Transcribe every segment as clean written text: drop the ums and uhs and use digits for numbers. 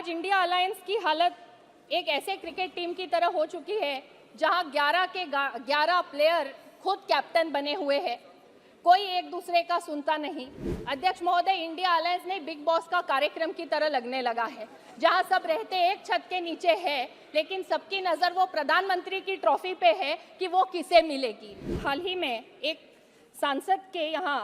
आज India alliance की हालत एक ऐसे क्रिकेट टीम की तरह हो चुकी है जहां 11 के 11 प्लेयर खुद कैप्टन बने हुए हैं। कोई एक दूसरे का सुनता नहीं। अध्यक्ष महोदय, इंडिया अलायंस ने बिग बॉस का कार्यक्रम की तरह लगने लगा है, जहां सब रहते एक छत के नीचे है, लेकिन सबकी नज़र वो प्रधानमंत्री की ट्रॉफी पे है कि वो किसे मिलेगी। हाल ही में एक सांसद के यहाँ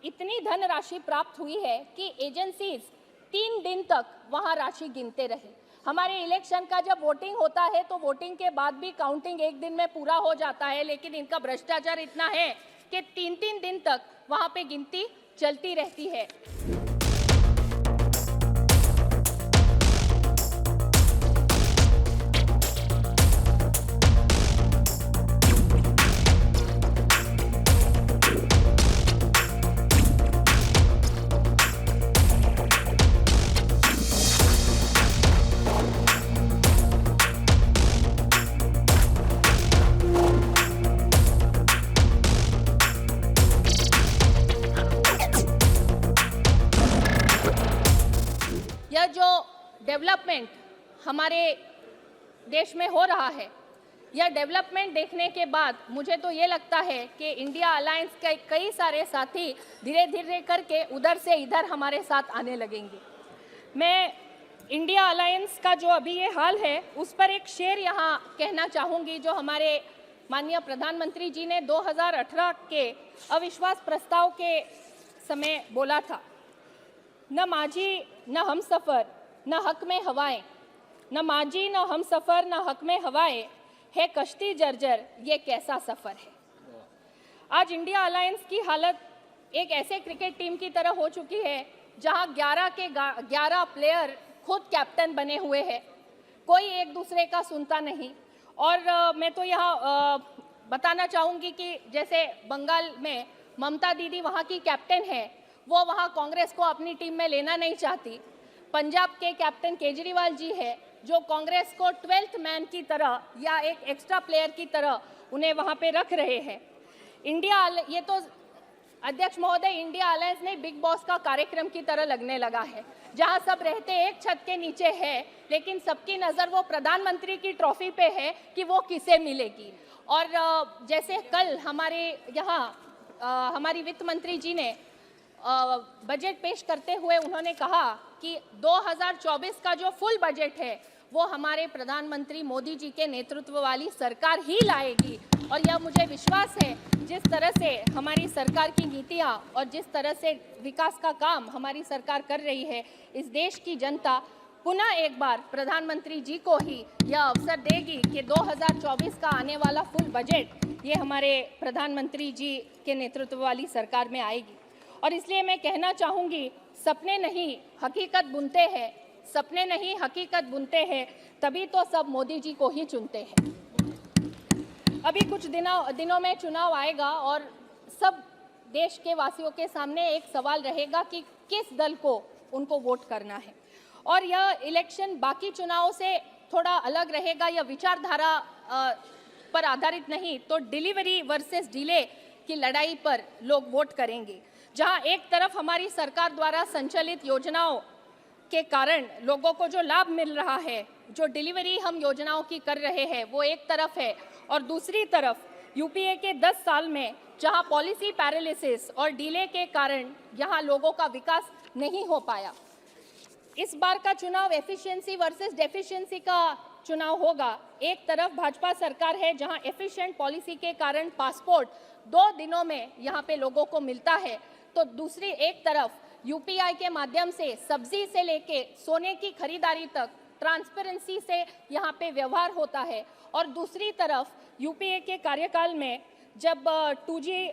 इतनी धनराशि प्राप्त हुई है कि एजेंसीज 3 दिन तक वहाँ राशि गिनते रहे। हमारे इलेक्शन का जब वोटिंग होता है तो वोटिंग के बाद भी काउंटिंग एक दिन में पूरा हो जाता है, लेकिन इनका भ्रष्टाचार इतना है कि 3-3 दिन तक वहाँ पे गिनती चलती रहती है। यह जो डेवलपमेंट हमारे देश में हो रहा है, यह डेवलपमेंट देखने के बाद मुझे तो ये लगता है कि इंडिया अलायंस के कई सारे साथी धीरे धीरे करके उधर से इधर हमारे साथ आने लगेंगे। मैं इंडिया अलायंस का जो अभी ये हाल है उस पर एक शेर यहाँ कहना चाहूँगी, जो हमारे माननीय प्रधानमंत्री जी ने 2018 के अविश्वास प्रस्ताव के समय बोला था। न माझी न हम सफ़र न हक में हवाएं, न माझी न हम सफ़र न हक में हवाएं, है कश्ती जर्जर ये कैसा सफ़र है। आज इंडिया अलायंस की हालत एक ऐसे क्रिकेट टीम की तरह हो चुकी है जहां 11 के 11 प्लेयर खुद कैप्टन बने हुए हैं। कोई एक दूसरे का सुनता नहीं। और मैं तो यहाँ बताना चाहूँगी कि जैसे बंगाल में ममता दीदी वहाँ की कैप्टन है, वो वहाँ कांग्रेस को अपनी टीम में लेना नहीं चाहती। पंजाब के कैप्टन केजरीवाल जी है जो कांग्रेस को 12th मैन की तरह या एक एक्स्ट्रा प्लेयर की तरह उन्हें वहाँ पे रख रहे हैं। ये तो अध्यक्ष महोदय, इंडिया अलायंस ने बिग बॉस का कार्यक्रम की तरह लगने लगा है, जहाँ सब रहते एक छत के नीचे है, लेकिन सबकी नज़र वो प्रधानमंत्री की ट्रॉफी पे है कि वो किसे मिलेगी। और जैसे कल हमारे यहाँ हमारी वित्त मंत्री जी ने बजट पेश करते हुए उन्होंने कहा कि 2024 का जो फुल बजट है वो हमारे प्रधानमंत्री मोदी जी के नेतृत्व वाली सरकार ही लाएगी। और यह मुझे विश्वास है, जिस तरह से हमारी सरकार की नीतियां और जिस तरह से विकास का काम हमारी सरकार कर रही है, इस देश की जनता पुनः एक बार प्रधानमंत्री जी को ही यह अवसर देगी कि 2024 का आने वाला फुल बजट ये हमारे प्रधानमंत्री जी के नेतृत्व वाली सरकार में आएगी। और इसलिए मैं कहना चाहूँगी, सपने नहीं हकीकत बुनते हैं, सपने नहीं हकीकत बुनते हैं, तभी तो सब मोदी जी को ही चुनते हैं। अभी कुछ दिनों में चुनाव आएगा और सब देश के वासियों के सामने एक सवाल रहेगा कि किस दल को उनको वोट करना है। और यह इलेक्शन बाकी चुनावों से थोड़ा अलग रहेगा। यह विचारधारा पर आधारित नहीं, तो डिलीवरी वर्सेस डिले की लड़ाई पर लोग वोट करेंगे। जहां एक तरफ हमारी सरकार द्वारा संचालित योजनाओं के कारण लोगों को जो लाभ मिल रहा है, जो डिलीवरी हम योजनाओं की कर रहे हैं, वो एक तरफ है, और दूसरी तरफ यूपीए के 10 साल में जहां पॉलिसी पैरालिसिस और डिले के कारण यहाँ लोगों का विकास नहीं हो पाया। इस बार का चुनाव एफिशिएंसी वर्सेस डेफिशिएंसी का चुनाव होगा। एक तरफ भाजपा सरकार है जहां एफिशिएंट पॉलिसी के कारण पासपोर्ट 2 दिनों में यहाँ पे लोगों को मिलता है, तो दूसरी एक तरफ यूपीआई के माध्यम से सब्जी से लेके सोने की खरीदारी तक ट्रांसपेरेंसी से यहाँ पे व्यवहार होता है। और दूसरी तरफ यूपीए के कार्यकाल में जब 2G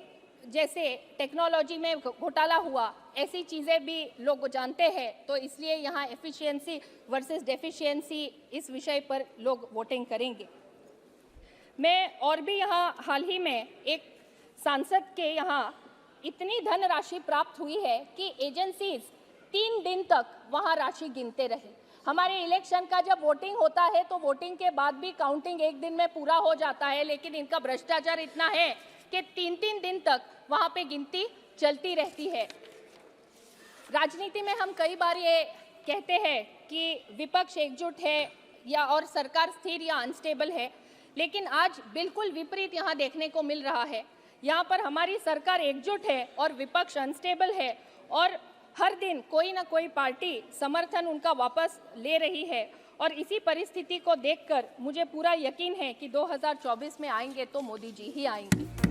जैसे टेक्नोलॉजी में घोटाला हुआ, ऐसी चीज़ें भी लोग जानते हैं, तो इसलिए यहाँ एफिशिएंसी वर्सेस डेफिशिएंसी इस विषय पर लोग वोटिंग करेंगे। मैं और भी यहाँ हाल ही में एक सांसद के यहाँ इतनी धनराशि प्राप्त हुई है कि एजेंसीज 3 दिन तक वहाँ राशि गिनते रहे। हमारे इलेक्शन का जब वोटिंग होता है तो वोटिंग के बाद भी काउंटिंग एक दिन में पूरा हो जाता है, लेकिन इनका भ्रष्टाचार इतना है कि 3-3 दिन तक वहाँ पे गिनती चलती रहती है। राजनीति में हम कई बार ये कहते हैं कि विपक्ष एकजुट है या और सरकार स्थिर या अनस्टेबल है, लेकिन आज बिल्कुल विपरीत यहाँ देखने को मिल रहा है। यहाँ पर हमारी सरकार एकजुट है और विपक्ष अनस्टेबल है और हर दिन कोई ना कोई पार्टी समर्थन उनका वापस ले रही है। और इसी परिस्थिति को देखकर मुझे पूरा यकीन है कि 2024 में आएंगे तो मोदी जी ही आएंगे।